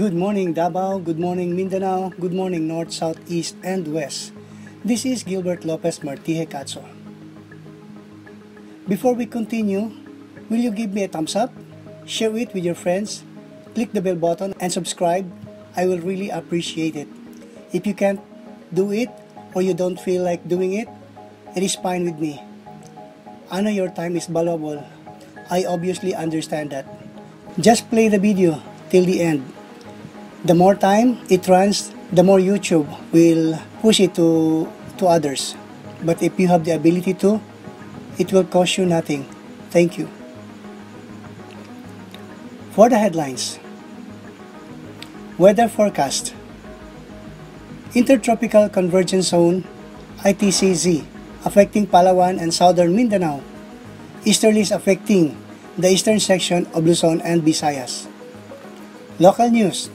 Good morning Davao, good morning Mindanao, good morning North, South, East, and West. This is Gilbert Lopez Martije Katso. Before we continue, will you give me a thumbs up, share it with your friends, click the bell button, and subscribe? I will really appreciate it. If you can't do it or you don't feel like doing it, it is fine with me. I know your time is valuable. I obviously understand that. Just play the video till the end. The more time it runs, the more YouTube will push it to others. But if you have the ability to, it will cost you nothing. Thank you. For the headlines. Weather forecast. Intertropical Convergence Zone, ITCZ, affecting Palawan and southern Mindanao. Easterlies affecting the eastern section of Luzon and Visayas. Local news.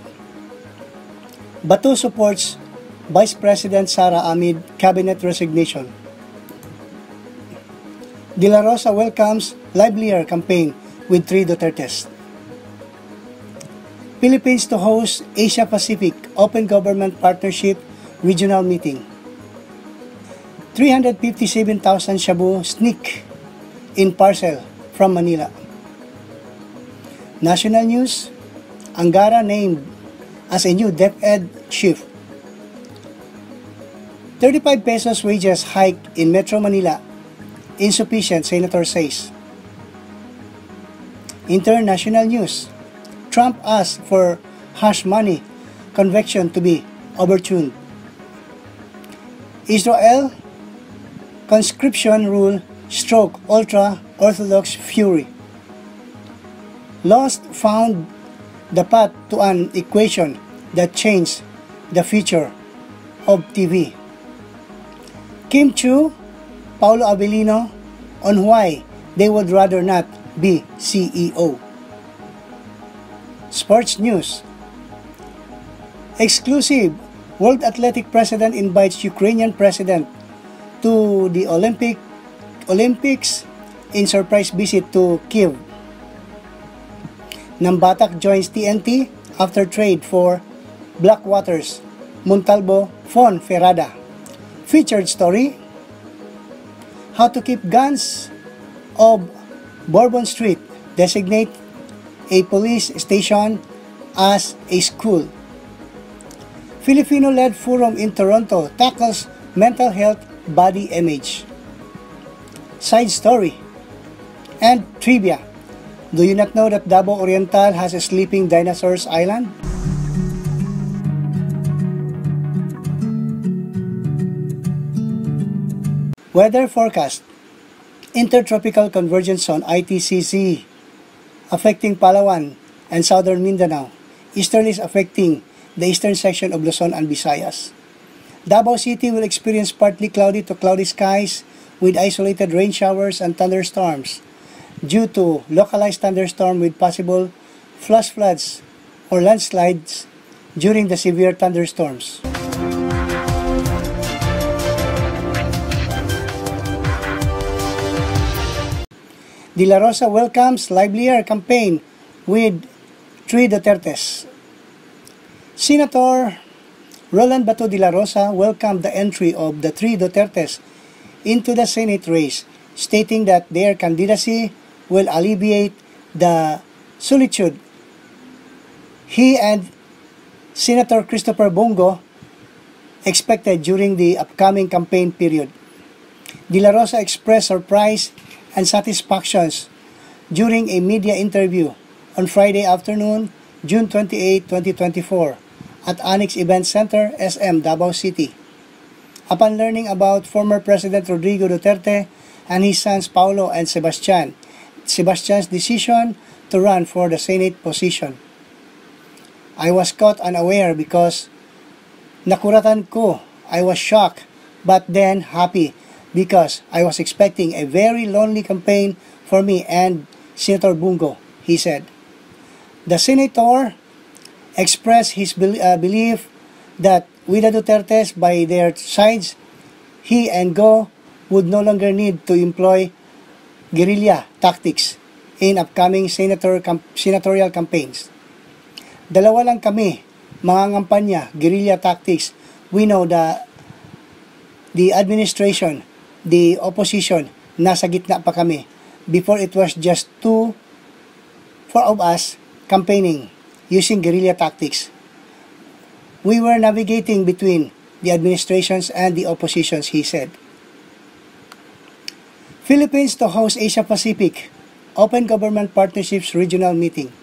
Batu supports Vice President Sara amid cabinet resignation. De La Rosa welcomes livelier campaign with 3 Dutertes. Philippines to host Asia-Pacific Open Government Partnership Regional Meeting. 357,000 shabu sneak in parcel from Manila. National news. Angara named as a new DepEd chief. 35 pesos wages hike in Metro Manila. Insufficient, Senator says. International news. Trump asks for hush money conviction to be overturned. Israel conscription rule stroke ultra-orthodox fury. Lost found the path to an equation that changed the future of TV. Kim Chiu, Paulo Avellino on why they would rather not be CEO. Sports news. Exclusive. World Athletic President invites Ukrainian President to the Olympics in surprise visit to Kyiv. Nambatak joins TNT after trade for Blackwaters, Montalvo, Fon Ferrada. Featured story. How to keep guns of Bourbon Street designate a police station as a school. Filipino-led forum in Toronto tackles mental health body image. Side story. And trivia. Do you not know that Davao Oriental has a sleeping dinosaurs island? Weather forecast. Intertropical Convergence Zone ITCZ affecting Palawan and southern Mindanao. Easterlies affecting the eastern section of Luzon and Visayas. Davao City will experience partly cloudy to cloudy skies with isolated rain showers and thunderstorms due to localized thunderstorm with possible flash floods or landslides during the severe thunderstorms. De La Rosa welcomes livelier campaign with 3 Dutertes. Senator Roland Bato de la Rosa welcomed the entry of the 3 Dutertes into the Senate race, stating that their candidacy will alleviate the solitude he and Senator Christopher Bongo expected during the upcoming campaign period. De La Rosa expressed surprise and satisfactions during a media interview on Friday afternoon, June 28, 2024, at Annex Event Center, SM Davao City. Upon learning about former President Rodrigo Duterte and his sons Paulo and Sebastian's decision to run for the Senate position. I was caught unaware because nakuratan ko. I was shocked, but then happy because I was expecting a very lonely campaign for me and Senator Bungo, he said. The senator expressed his belief that with the Dutertes by their sides, he and Go would no longer need to employ guerrilla tactics in upcoming senatorial campaigns. Dalawa lang kami, mga ngampanya, guerrilla tactics. We know the administration, the opposition, nasa gitna pa kami. Before it was just four of us campaigning using guerrilla tactics. We were navigating between the administrations and the oppositions, he said. Philippines to host Asia-Pacific Open Government Partnerships Regional Meeting.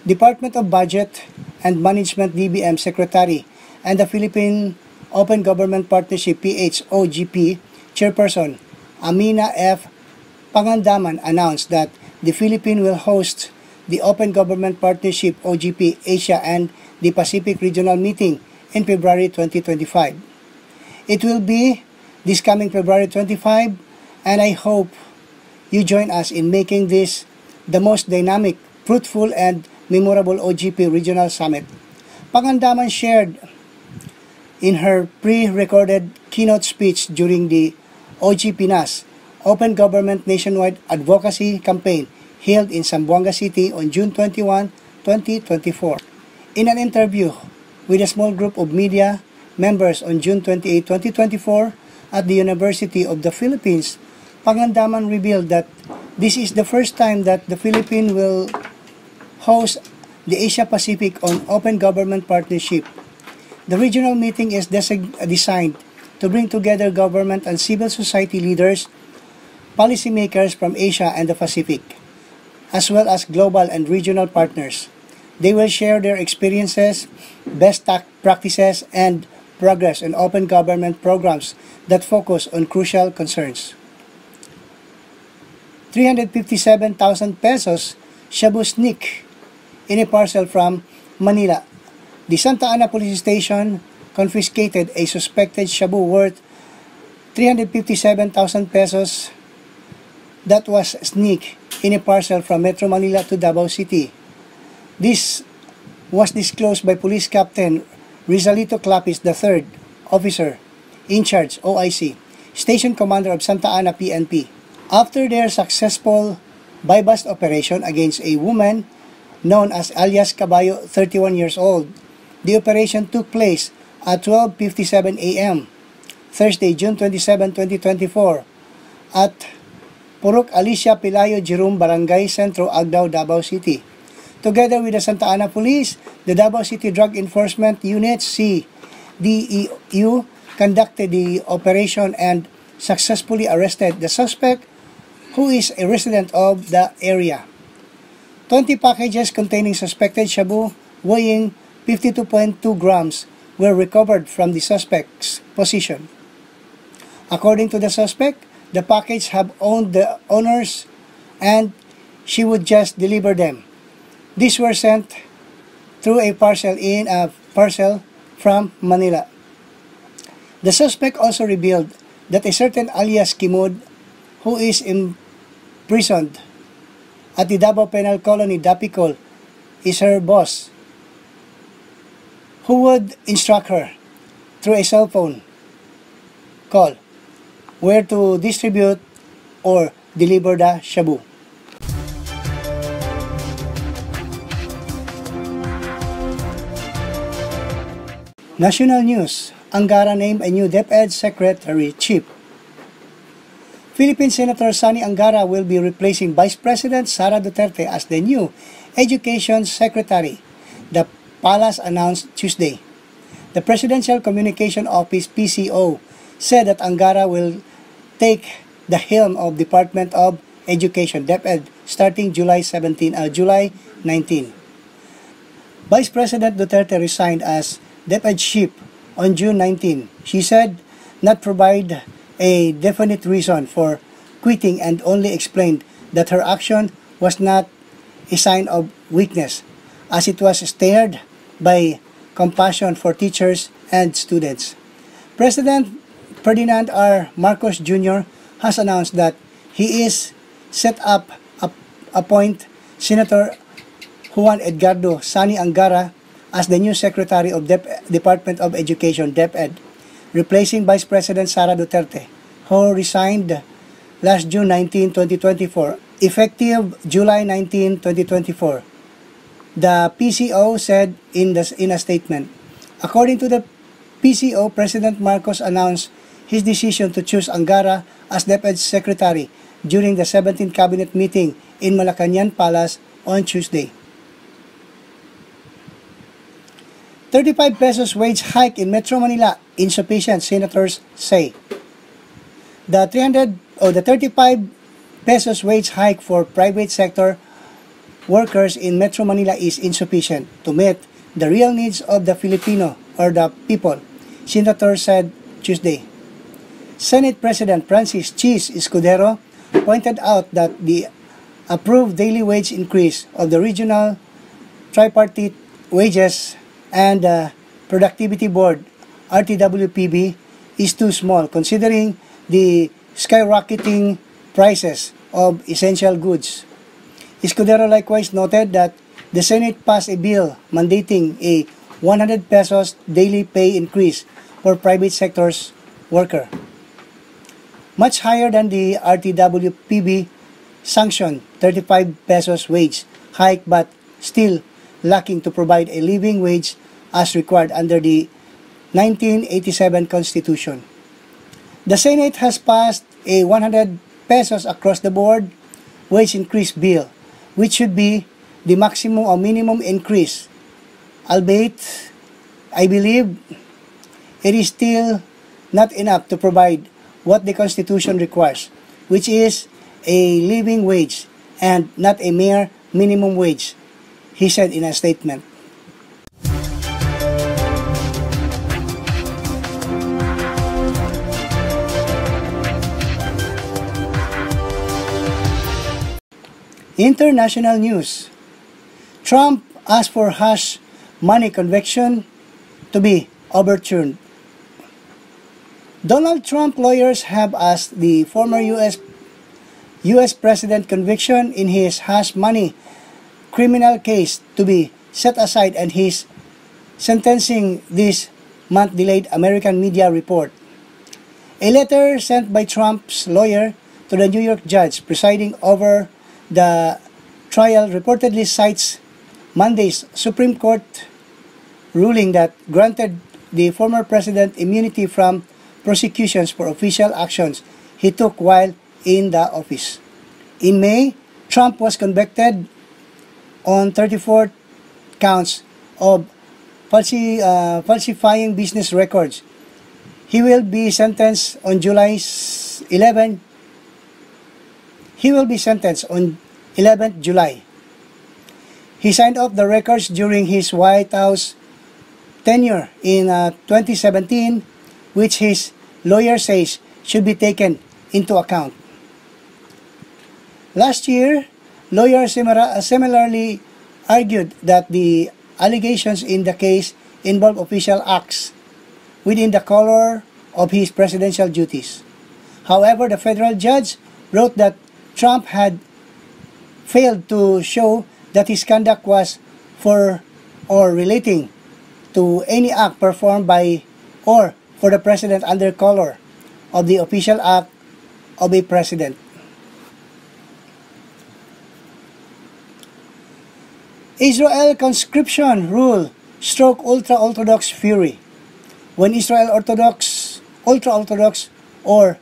Department of Budget and Management DBM Secretary and the Philippine Open Government Partnership PHOGP Chairperson Amina F. Pangandaman announced that the Philippines will host the Open Government Partnership OGP Asia and the Pacific Regional Meeting in February 2025. It will be this coming February 25, and I hope you join us in making this the most dynamic, fruitful, and memorable OGP Regional Summit. Pangandaman shared in her pre-recorded keynote speech during the OGP NAS Open Government Nationwide Advocacy Campaign held in Zamboanga City on June 21, 2024. In an interview with a small group of media members on June 28, 2024 at the University of the Philippines, Pangandaman revealed that this is the first time that the Philippines will host the Asia-Pacific on Open Government Partnership. The regional meeting is designed to bring together government and civil society leaders, policymakers from Asia and the Pacific, as well as global and regional partners. They will share their experiences, best practices, and progress on open government programs that focus on crucial concerns. 357,000 pesos shabu sneak in a parcel from Manila. The Santa Ana Police Station confiscated a suspected shabu worth 357,000 pesos that was sneaked in a parcel from Metro Manila to Davao City. This was disclosed by Police Captain Rizalito Clapis III, Officer in Charge, OIC, Station Commander of Santa Ana PNP. After their successful buy-bust operation against a woman known as alias Caballo, 31 years old, the operation took place at 12:57 a.m. Thursday, June 27, 2024 at Purok Alicia Pilayo Jerome Barangay Centro, Agdao, Davao City. Together with the Santa Ana Police, the Davao City Drug Enforcement Unit, CDEU, conducted the operation and successfully arrested the suspect, who is a resident of the area. 20 packages containing suspected shabu weighing 52.2 grams were recovered from the suspect's possession. According to the suspect, the package have owned the owners and she would just deliver them. These were sent through a parcel from Manila. The suspect also revealed that a certain alias Kimud, who is imprisoned at the Davao Penal Colony, Dapicol, is her boss, who would instruct her through a cell phone call where to distribute or deliver the shabu. National News. Angara named a new DepEd Secretary Chief. Philippine Senator Sonny Angara will be replacing Vice President Sara Duterte as the new Education Secretary, the palace announced Tuesday. The Presidential Communication Office PCO said that Angara will take the helm of Department of Education DepEd starting July 19. Vice President Duterte resigned as DepEd Chief on June 19. She said not provide a definite reason for quitting and only explained that her action was not a sign of weakness, as it was steered by compassion for teachers and students. President Ferdinand R. Marcos Jr. has announced that he is set up appoint Senator Juan Edgardo Sani Angara as the new Secretary of Department of Education, DepEd, replacing Vice President Sara Duterte, who resigned last June 19, 2024, effective July 19, 2024. The PCO said in a statement. According to the PCO, President Marcos announced his decision to choose Angara as DepEd's secretary during the 17th cabinet meeting in Malacañang Palace on Tuesday. 35 pesos wage hike in Metro Manila, insufficient, senators say. The 35 pesos wage hike for private sector workers in Metro Manila is insufficient to meet the real needs of the Filipino or the people, senators said Tuesday. Senate President Francis Cheese Escudero pointed out that the approved daily wage increase of the regional tripartite wages and the Productivity Board RTWPB is too small considering the skyrocketing prices of essential goods. Escudero likewise noted that the Senate passed a bill mandating a 100 pesos daily pay increase for private sector's worker, much higher than the RTWPB sanctioned 35 pesos wage hike, but still lacking to provide a living wage as required under the 1987 Constitution. The Senate has passed a 100 pesos across the board wage increase bill, which should be the maximum or minimum increase, albeit I believe it is still not enough to provide what the Constitution requires, which is a living wage and not a mere minimum wage, he said in a statement. International news. Trump asked for hush money conviction to be overturned. Donald Trump lawyers have asked the former U.S. President conviction in his hush money criminal case to be set aside and his sentencing this month delayed, American media report. A letter sent by Trump's lawyer to the New York judge presiding over the trial reportedly cites Monday's Supreme Court ruling that granted the former president immunity from prosecutions for official actions he took while in the office. In May, Trump was convicted on 34 counts of falsifying business records. He will be sentenced on July 11. He will be sentenced on 11th July. He signed off the records during his White House tenure in 2017, which his lawyer says should be taken into account. Last year, lawyers similarly argued that the allegations in the case involve official acts within the color of his presidential duties. However, the federal judge wrote that Trump had failed to show that his conduct was for or relating to any act performed by or for the president under color of the official act of a president. Israel conscription rule stroke ultra-Orthodox fury. When Israel ultra-Orthodox or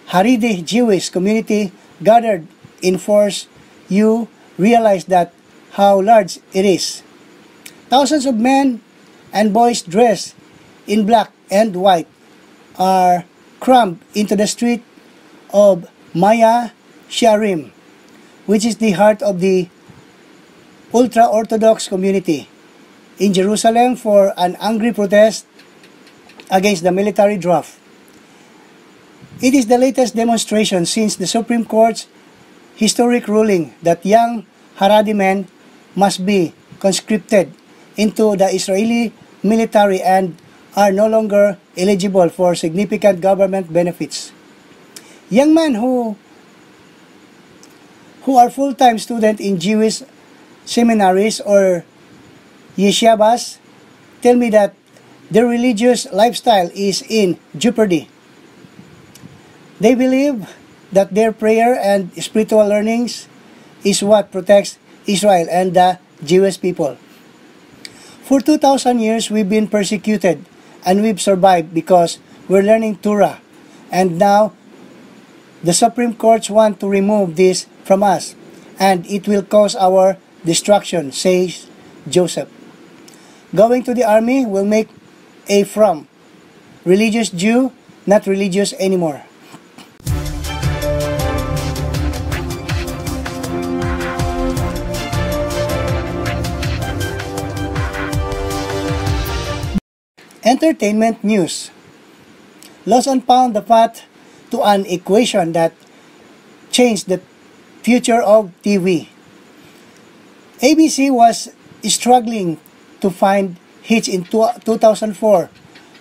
Haredi Jewish community gathered in force, you realize that how large it is. Thousands of men and boys dressed in black and white are crammed into the street of Maya Shearim, which is the heart of the ultra-Orthodox community in Jerusalem for an angry protest against the military draft. It is the latest demonstration since the Supreme Court's historic ruling that young Haredi men must be conscripted into the Israeli military and are no longer eligible for significant government benefits. Young men who are full-time students in Jewish seminaries or yeshivas tell me that their religious lifestyle is in jeopardy. They believe that their prayer and spiritual learnings is what protects Israel and the Jewish people. For 2,000 years, we've been persecuted and we've survived because we're learning Torah. And now, the Supreme Courts want to remove this from us, and it will cause our destruction, says Joseph. Going to the army will make a from religious Jew not religious anymore. Entertainment news. Lawson found the path to an equation that changed the future of TV. ABC was struggling to find hits in 2004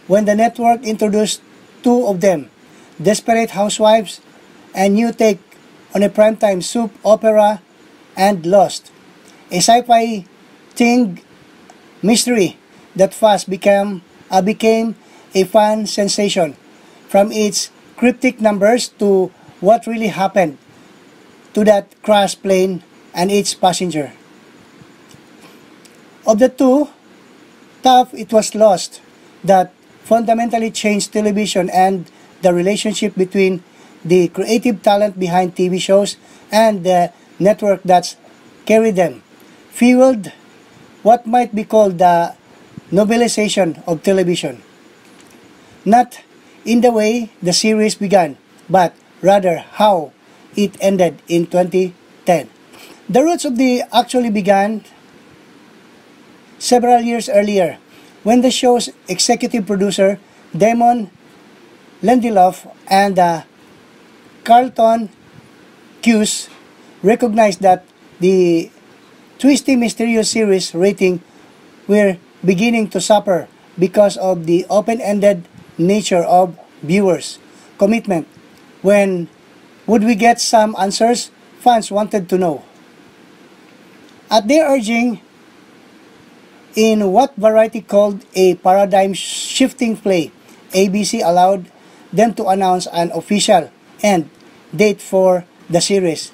when the network introduced two of them, Desperate Housewives and New Take on a primetime soap opera, and Lost, a sci-fi teen mystery that fast became a fan sensation, from its cryptic numbers to what really happened to that crashed plane and its passenger. Of the two, tough it was Lost that fundamentally changed television and the relationship between the creative talent behind TV shows and the network that's carried them, fueled what might be called the novelization of television. Not in the way the series began, but rather how it ended in 2010. The roots of the actually began several years earlier, when the show's executive producer, Damon Lindelof, and Carlton Cuse recognized that the twisty, mysterious series rating were beginning to suffer because of the open-ended nature of viewers' commitment. When would we get some answers? Fans wanted to know. At their urging, in what Variety called a paradigm-shifting play, ABC allowed them to announce an official end date for the series,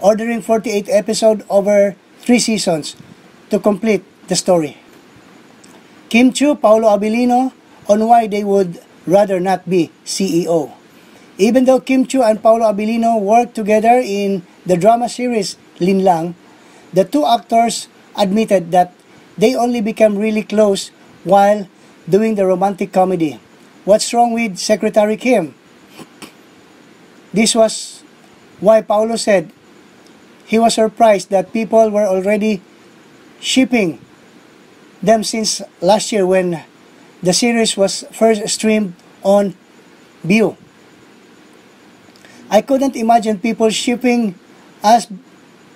ordering 48 episodes over 3 seasons to complete the story. Kim Chiu, Paolo Abilino, on why they would rather not be CEO. Even though Kim Chiu and Paolo Abilino worked together in the drama series Linlang, the two actors admitted that they only became really close while doing the romantic comedy. What's wrong with Secretary Kim? This was why Paolo said he was surprised that people were already shipping them since last year when the series was first streamed on View. I couldn't imagine people shipping us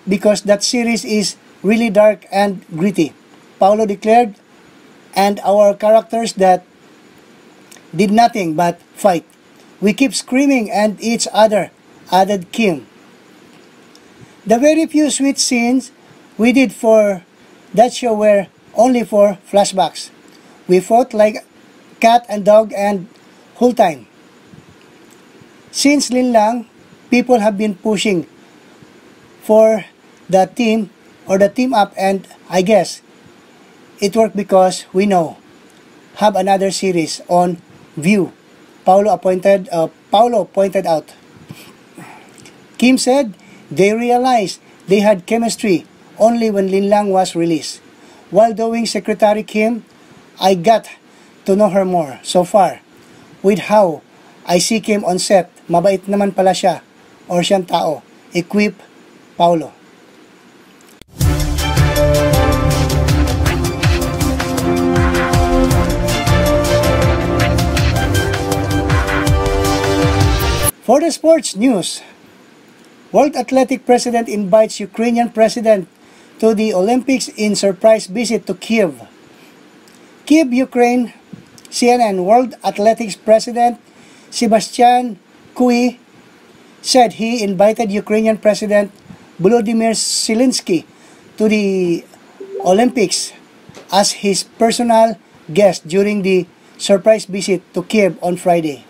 because that series is really dark and gritty, Paolo declared, and our characters that did nothing but fight. We keep screaming at each other, added Kim. The very few sweet scenes we did for that show were only for flashbacks. We fought like cat and dog and whole time. Since Linlang, people have been pushing for the team or the team up, and I guess it worked because we know have another series on View, Paolo pointed out. Kim said they realized they had chemistry only when Linlang was released. While doing Secretary Kim, I got to know her more so far with how I see Kim on set. Mabait naman pala siya or siyang tao, equip Paolo. For the sports news, World Athletic President invites Ukrainian President to the Olympics in surprise visit to Kiev. Kyiv, Ukraine, CNN World Athletics President Sebastian Kouy said he invited Ukrainian President Volodymyr Zelensky to the Olympics as his personal guest during the surprise visit to Kyiv on Friday.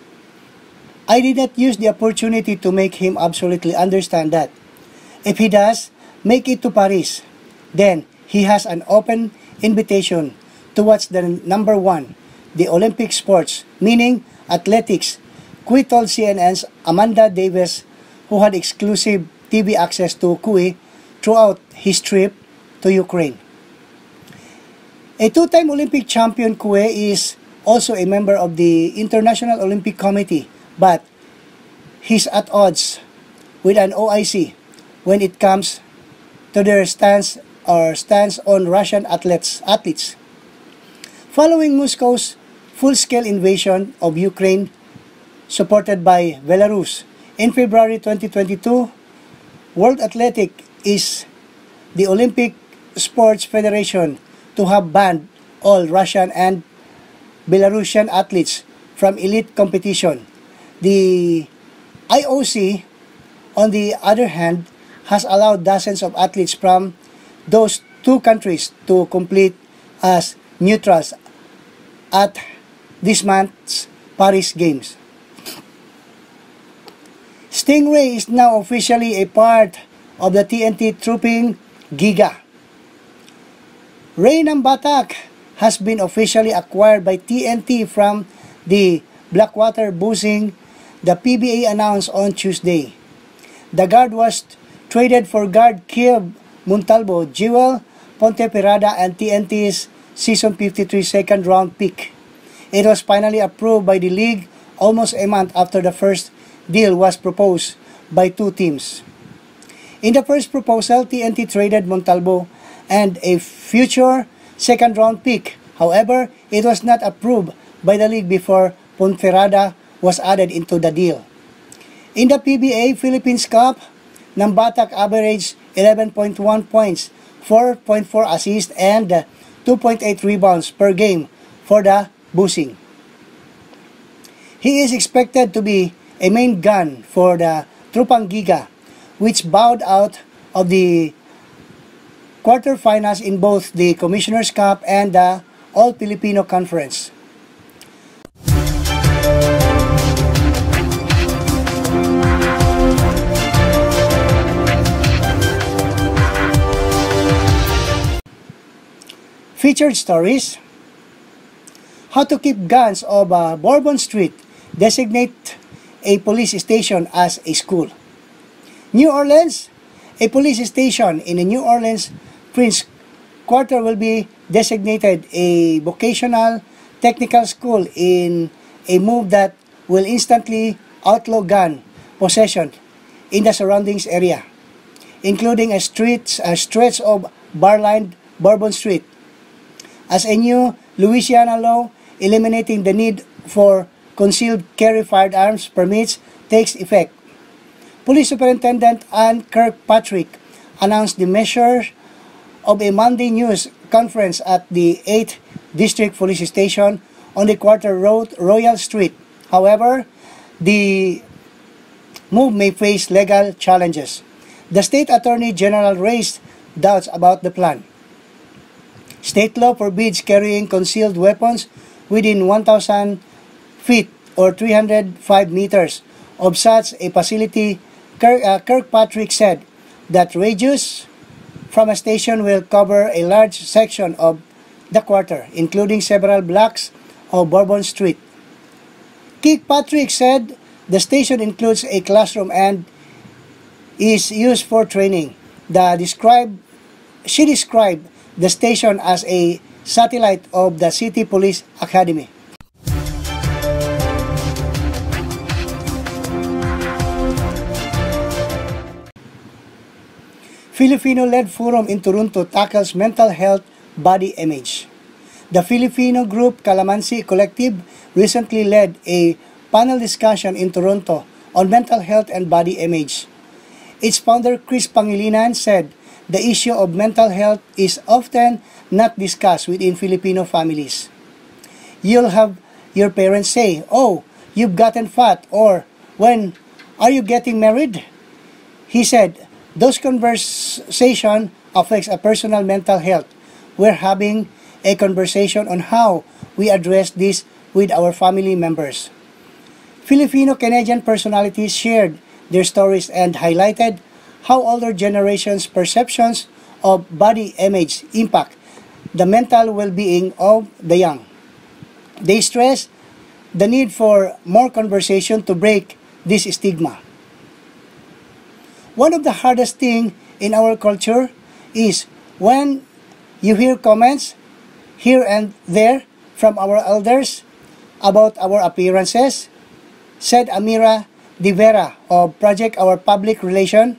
I did not use the opportunity to make him absolutely understand that if he does make it to Paris, then he has an open invitation to watch the number one, the Olympic sports, meaning athletics, Kouy told CNN's Amanda Davis, who had exclusive TV access to Kouy throughout his trip to Ukraine. A two-time Olympic champion, Kouy is also a member of the International Olympic Committee, but he's at odds with an OIC when it comes to their stance on Russian athletes. Following Moscow's full-scale invasion of Ukraine supported by Belarus in February 2022, World Athletics is the Olympic Sports Federation to have banned all Russian and Belarusian athletes from elite competition. The IOC, on the other hand, has allowed dozens of athletes from those two countries to compete as neutrals at this month's Paris Games. Stingray is now officially a part of the TNT Trooping Giga. Ray Nambatak has been officially acquired by TNT from the Blackwater Buzzing, the PBA announced on Tuesday. The guard was traded for guard Kyiv Montalvo, Jewel Ponteferrada, and TNT's Season 53 second-round pick. It was finally approved by the league almost a month after the first deal was proposed by two teams. In the first proposal, TNT traded Montalvo and a future second-round pick. However, it was not approved by the league before Ponferrada was added into the deal. In the PBA Philippines Cup, Nambatak averaged 11.1 points, 4.4 assists, and 2.8 rebounds per game for the Buzzing. He is expected to be a main gun for the Trooping Giga, which bowed out of the quarterfinals in both the Commissioner's Cup and the All-Filipino Conference. Featured stories: how to keep guns of Bourbon Street, designate a police station as a school. New Orleans, a police station in the New Orleans Prince Quarter will be designated a vocational technical school in a move that will instantly outlaw gun possession in the surroundings area, including a stretch of bar-lined Bourbon Street, as a new Louisiana law eliminating the need for concealed carry firearms permits takes effect. Police Superintendent Ann Kirkpatrick announced the measure of a Monday news conference at the 8th District Police Station on the Quarter Road, Royal Street. However, the move may face legal challenges. The State Attorney General raised doubts about the plan. State law forbids carrying concealed weapons within 1,000 feet or 305 meters of such a facility. Kirkpatrick said that radius from a station will cover a large section of the quarter, including several blocks of Bourbon Street. Kirkpatrick said the station includes a classroom and is used for training. She described the station as a satellite of the City Police Academy. Filipino-led forum in Toronto tackles mental health body image. The Filipino group Calamansi Collective recently led a panel discussion in Toronto on mental health and body image. Its founder Chris Pangilinan said the issue of mental health is often not discussed within Filipino families. you'll have your parents say, "Oh, you've gotten fat," or "When are you getting married?" He said, those conversation affects a personal mental health. We're having a conversation on how we address this with our family members. Filipino-Canadian personalities shared their stories and highlighted how older generations' perceptions of body image impact the mental well-being of the young. They stressed the need for more conversation to break this stigma. One of the hardest things in our culture is when you hear comments here and there from our elders about our appearances, said Amira De Vera of Project Our Public Relation.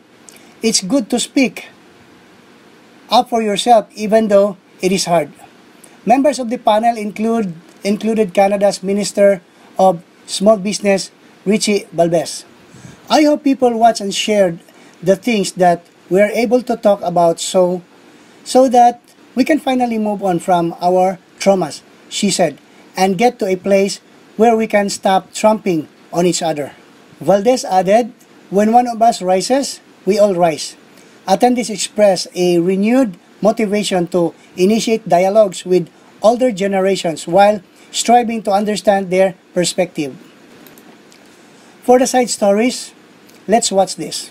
It's good to speak up for yourself even though it is hard. Members of the panel included Canada's Minister of Small Business, Richie Balbes. I hope people watch and share the things that we are able to talk about so that we can finally move on from our traumas, she said, and get to a place where we can stop tramping on each other. Valdez added, when one of us rises, we all rise. Attendees expressed a renewed motivation to initiate dialogues with older generations while striving to understand their perspective. For the side stories, let's watch this.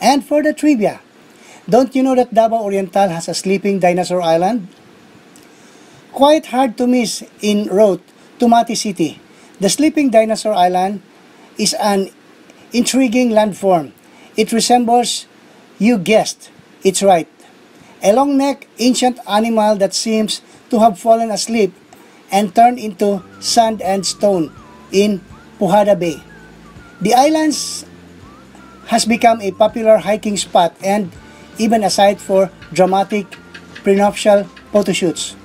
And for the trivia, don't you know that Davao Oriental has a sleeping dinosaur island? Quite hard to miss en route to Mati City. The sleeping dinosaur island is an intriguing landform. It resembles, you guessed, it's right, a long-necked ancient animal that seems to have fallen asleep and turned into sand and stone in Pujada Bay. The islands has become a popular hiking spot and even a site for dramatic prenuptial photoshoots.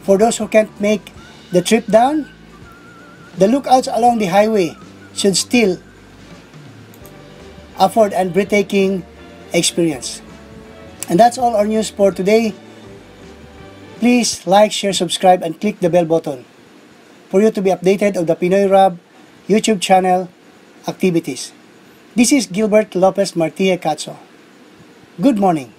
For those who can't make the trip down, the lookouts along the highway should still afford a breathtaking experience. And that's all our news for today. Please like, share, subscribe, and click the bell button for you to be updated of the Pinoy Rab YouTube channel activities. This is Gilbert Lopez Martille Catso. Good morning.